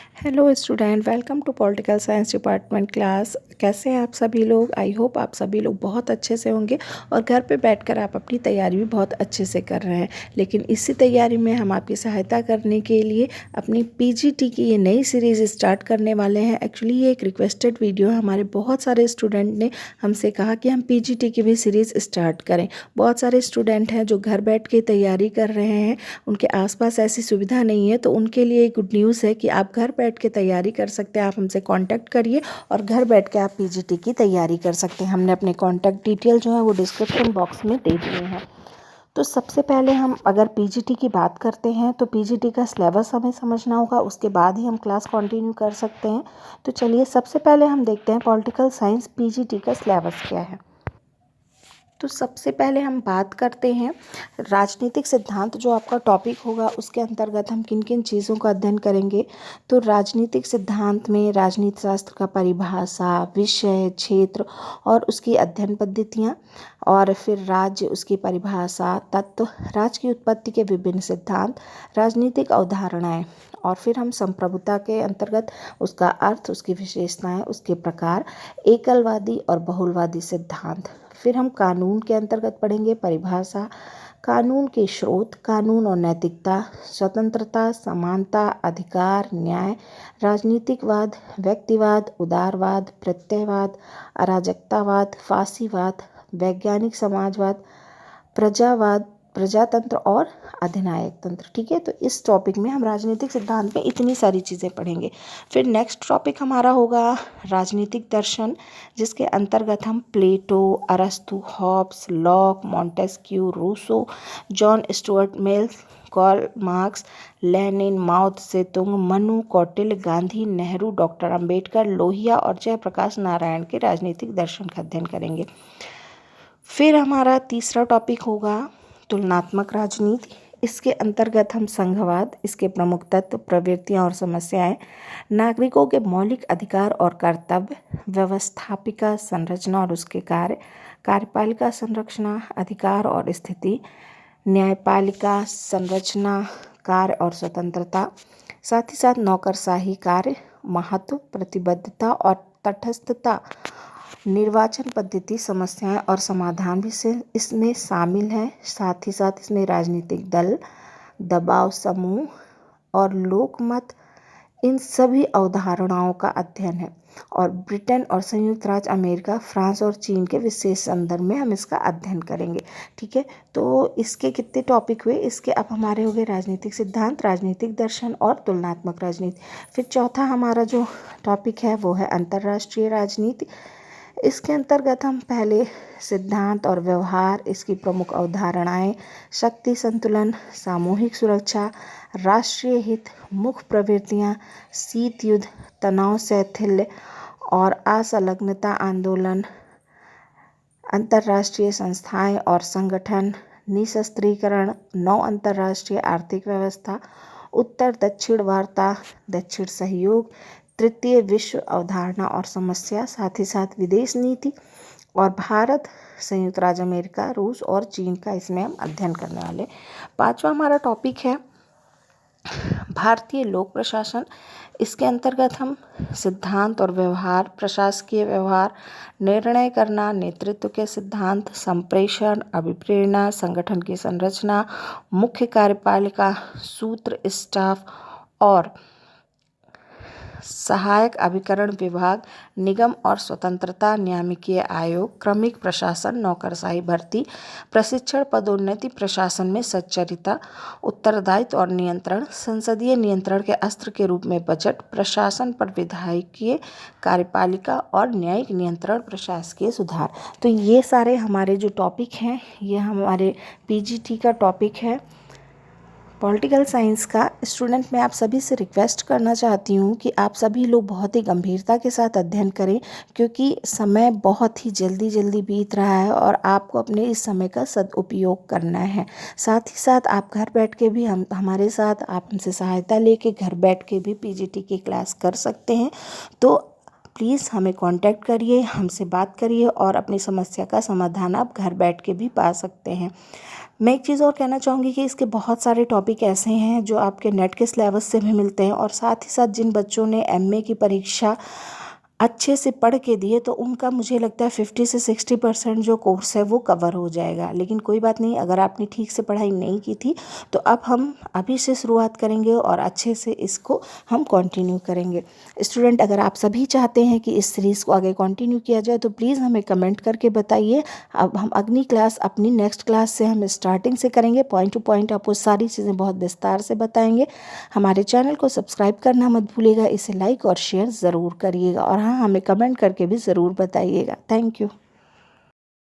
Hello student, welcome to political science department class. कैसे हैं आप सभी लोग? आई होप आप सभी लोग बहुत अच्छे से होंगे और घर पे बैठकर आप अपनी तैयारी भी बहुत अच्छे से कर रहे हैं। लेकिन इसी तैयारी में हम आपकी सहायता करने के लिए अपनी पीजीटी की ये नई सीरीज़ स्टार्ट करने वाले हैं। एक्चुअली ये एक रिक्वेस्टेड वीडियो है। हमारे बहुत सारे स्टूडेंट ने हमसे कहा कि हम पीजीटी की भी सीरीज़ स्टार्ट करें। बहुत सारे स्टूडेंट हैं जो घर बैठ के तैयारी कर रहे हैं, उनके आसपास ऐसी सुविधा नहीं है, तो उनके लिए गुड न्यूज़ है कि आप घर बैठ के तैयारी कर सकते हैं। आप हमसे कांटेक्ट करिए और घर बैठ के आप पीजीटी की तैयारी कर सकते हैं। हमने अपने कांटेक्ट डिटेल जो है वो डिस्क्रिप्शन बॉक्स में दे दिए हैं। तो सबसे पहले हम अगर पीजीटी की बात करते हैं तो पीजीटी का सिलेबस हमें समझना होगा, उसके बाद ही हम क्लास कंटिन्यू कर सकते हैं। तो चलिए सबसे पहले हम देखते हैं पॉलिटिकल साइंस पीजीटी का सिलेबस क्या है। तो सबसे पहले हम बात करते हैं राजनीतिक सिद्धांत, जो आपका टॉपिक होगा उसके अंतर्गत हम किन किन चीज़ों का अध्ययन करेंगे। तो राजनीतिक सिद्धांत में राजनीति शास्त्र का परिभाषा, विषय, क्षेत्र और उसकी अध्ययन पद्धतियाँ, और फिर राज्य, उसकी परिभाषा, तत्व, राज्य की उत्पत्ति के विभिन्न सिद्धांत, राजनीतिक अवधारणाएँ, और फिर हम संप्रभुता के अंतर्गत उसका अर्थ, उसकी विशेषताएं, उसके प्रकार, एकलवादी और बहुलवादी सिद्धांत। फिर हम कानून के अंतर्गत पढ़ेंगे परिभाषा, कानून के स्रोत, कानून और नैतिकता, स्वतंत्रता, समानता, अधिकार, न्याय, राजनीतिकवाद, व्यक्तिवाद, उदारवाद, प्रत्ययवाद, अराजकतावाद, फांसीवाद, वैज्ञानिक समाजवाद, प्रजावाद, प्रजातंत्र और अधिनायक तंत्र। ठीक है, तो इस टॉपिक में हम राजनीतिक सिद्धांत में इतनी सारी चीज़ें पढ़ेंगे। फिर नेक्स्ट टॉपिक हमारा होगा राजनीतिक दर्शन, जिसके अंतर्गत हम प्लेटो, अरस्तु, Hobbes, Locke, Montesquieu, Rousseau, John Stuart Mill, Karl Marx, Lenin, Mao Tse tung, Manu, Kautilya, Gandhi, Nehru, doctor Ambedkar, Lohia और जयप्रकाश नारायण के राजनीतिक दर्शन का अध्ययन करेंगे। फिर हमारा तीसरा टॉपिक होगा तुलनात्मक राजनीति। इसके अंतर्गत हम संघवाद, इसके प्रमुख तत्व, प्रवृत्तियाँ और समस्याएं, नागरिकों के मौलिक अधिकार और कर्तव्य, व्यवस्थापिका संरचना और उसके कार्य, कार्यपालिका संरचना, अधिकार और स्थिति, न्यायपालिका संरचना, कार्य और स्वतंत्रता, साथ ही साथ नौकरशाही कार्य, महत्व, प्रतिबद्धता और तटस्थता, निर्वाचन पद्धति, समस्याएं और समाधान भी से इसमें शामिल हैं। साथ ही साथ इसमें राजनीतिक दल, दबाव समूह और लोकमत, इन सभी अवधारणाओं का अध्ययन है। और ब्रिटेन और संयुक्त राज्य अमेरिका, फ्रांस और चीन के विशेष संदर्भ में हम इसका अध्ययन करेंगे। ठीक है, तो इसके कितने टॉपिक हुए? इसके अब हमारे हो गए राजनीतिक सिद्धांत, राजनीतिक दर्शन और तुलनात्मक राजनीति। फिर चौथा हमारा जो टॉपिक है वो है अंतर्राष्ट्रीय राजनीति। इसके अंतर्गत हम पहले सिद्धांत और व्यवहार, इसकी प्रमुख अवधारणाएं, शक्ति संतुलन, सामूहिक सुरक्षा, राष्ट्रीय हित, मुख्य प्रवृत्तियां, शीत युद्ध, तनाव शैथिल्य और असंलग्नता आंदोलन, अंतर्राष्ट्रीय संस्थाएं और संगठन, निशस्त्रीकरण, नौ अंतर्राष्ट्रीय आर्थिक व्यवस्था, उत्तर दक्षिण वार्ता, दक्षिण सहयोग, तृतीय विश्व अवधारणा और समस्या, साथ ही साथ विदेश नीति, और भारत, संयुक्त राज्य अमेरिका, रूस और चीन का इसमें हम अध्ययन करने वाले। पांचवा हमारा टॉपिक है भारतीय लोक प्रशासन। इसके अंतर्गत हम सिद्धांत और व्यवहार, प्रशासकीय व्यवहार, निर्णय करना, नेतृत्व के सिद्धांत, संप्रेषण, अभिप्रेरणा, संगठन की संरचना, मुख्य कार्यपालिका, सूत्र, स्टाफ और सहायक अभिकरण विभाग, निगम और स्वतंत्रता, नियामकीय आयोग, क्रमिक प्रशासन, नौकरशाही भर्ती, प्रशिक्षण, पदोन्नति, प्रशासन में सच्चरिता, उत्तरदायित्व और नियंत्रण, संसदीय नियंत्रण के अस्त्र के रूप में बजट, प्रशासन पर विधायकीय कार्यपालिका और न्यायिक नियंत्रण, प्रशासकीय सुधार। तो ये सारे हमारे जो टॉपिक हैं ये हमारे पीजीटी का टॉपिक है पॉलिटिकल साइंस का। स्टूडेंट, मैं आप सभी से रिक्वेस्ट करना चाहती हूँ कि आप सभी लोग बहुत ही गंभीरता के साथ अध्ययन करें, क्योंकि समय बहुत ही जल्दी बीत रहा है और आपको अपने इस समय का सदुपयोग करना है। साथ ही साथ आप घर बैठ के भी हमारे साथ आप हमसे सहायता लेके घर बैठ के भी पीजीटी की क्लास कर सकते हैं। तो प्लीज़ हमें कांटेक्ट करिए, हमसे बात करिए और अपनी समस्या का समाधान आप घर बैठ के भी पा सकते हैं। मैं एक चीज़ और कहना चाहूँगी कि इसके बहुत सारे टॉपिक ऐसे हैं जो आपके नेट के सिलेबस से भी मिलते हैं, और साथ ही साथ जिन बच्चों ने एमए की परीक्षा अच्छे से पढ़ के दिए तो उनका मुझे लगता है 50 से 60% जो कोर्स है वो कवर हो जाएगा। लेकिन कोई बात नहीं, अगर आपने ठीक से पढ़ाई नहीं की थी तो अब हम अभी से शुरुआत करेंगे और अच्छे से इसको हम कंटिन्यू करेंगे। स्टूडेंट, अगर आप सभी चाहते हैं कि इस सीरीज़ को आगे कंटिन्यू किया जाए तो प्लीज़ हमें कमेंट करके बताइए। अब हम अगली क्लास, अपनी नेक्स्ट क्लास से हम स्टार्टिंग से करेंगे, पॉइंट टू पॉइंट आपको सारी चीज़ें बहुत विस्तार से बताएंगे। हमारे चैनल को सब्सक्राइब करना मत भूलिएगा, इसे लाइक और शेयर ज़रूर करिएगा, और हाँ, हमें कमेंट करके भी ज़रूर बताइएगा। Thank you.